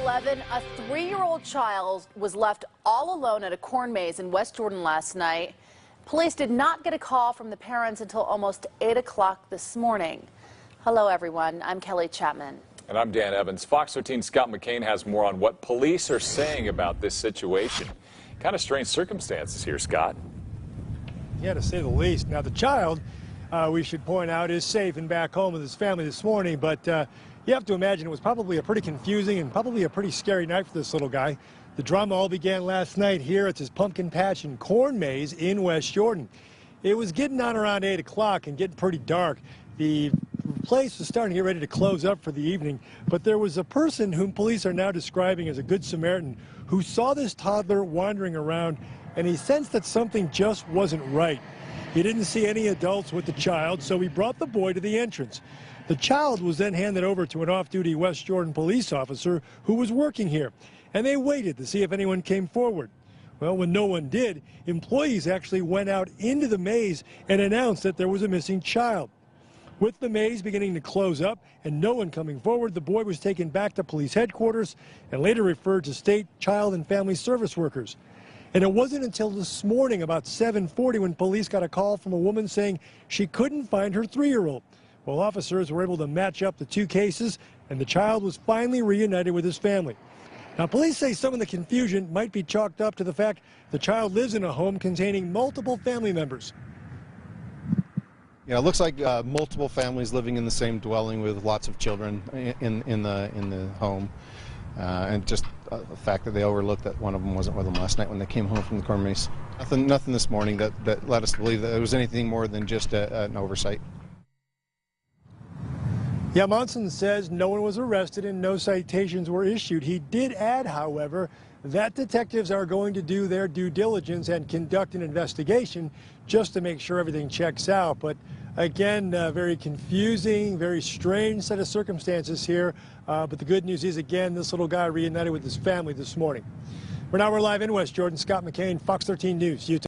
11, a 3-year-old child was left all alone at a corn maze in West Jordan last night. Police did not get a call from the parents until almost 8 o'clock this morning. Hello, everyone. I'm Kelly Chapman. And I'm Dan Evans. Fox 13's Scott McCain has more on what police are saying about this situation. Kind of strange circumstances here, Scott. Yeah, to say the least. Now, the child, we should point out, is safe and back home with his family this morning, but you have to imagine it was probably a pretty confusing and probably a pretty scary night for this little guy. The drama all began last night here at his pumpkin patch and corn maze in West Jordan. It was getting on around 8 o'clock and getting pretty dark. The place was starting to get ready to close up for the evening, but there was a person whom police are now describing as a good Samaritan who saw this toddler wandering around, and he sensed that something just wasn't right. He didn't see any adults with the child, so he brought the boy to the entrance. The child was then handed over to an off-duty West Jordan police officer who was working here, and they waited to see if anyone came forward. Well, when no one did, employees actually went out into the maze and announced that there was a missing child. With the maze beginning to close up and no one coming forward, the boy was taken back to police headquarters and later referred to state child and family service workers. And it wasn't until this morning, about 7:40, when police got a call from a woman saying she couldn't find her 3-year-old. Well, officers were able to match up the two cases, and the child was finally reunited with his family. Now, police say some of the confusion might be chalked up to the fact the child lives in a home containing multiple family members. Yeah, it looks like multiple families living in the same dwelling with lots of children in the home, and just the fact that they overlooked that one of them wasn't with them last night when they came home from the corn maze. Nothing this morning that led us to believe that it was anything more than just an oversight. Yeah, Monson says no one was arrested and no citations were issued. He did add, however, that detectives are going to do their due diligence and conduct an investigation just to make sure everything checks out. But again, very confusing, very strange set of circumstances here. But the good news is, again, this little guy reunited with his family this morning. We're live in West Jordan. Scott McCain, Fox 13 News, Utah.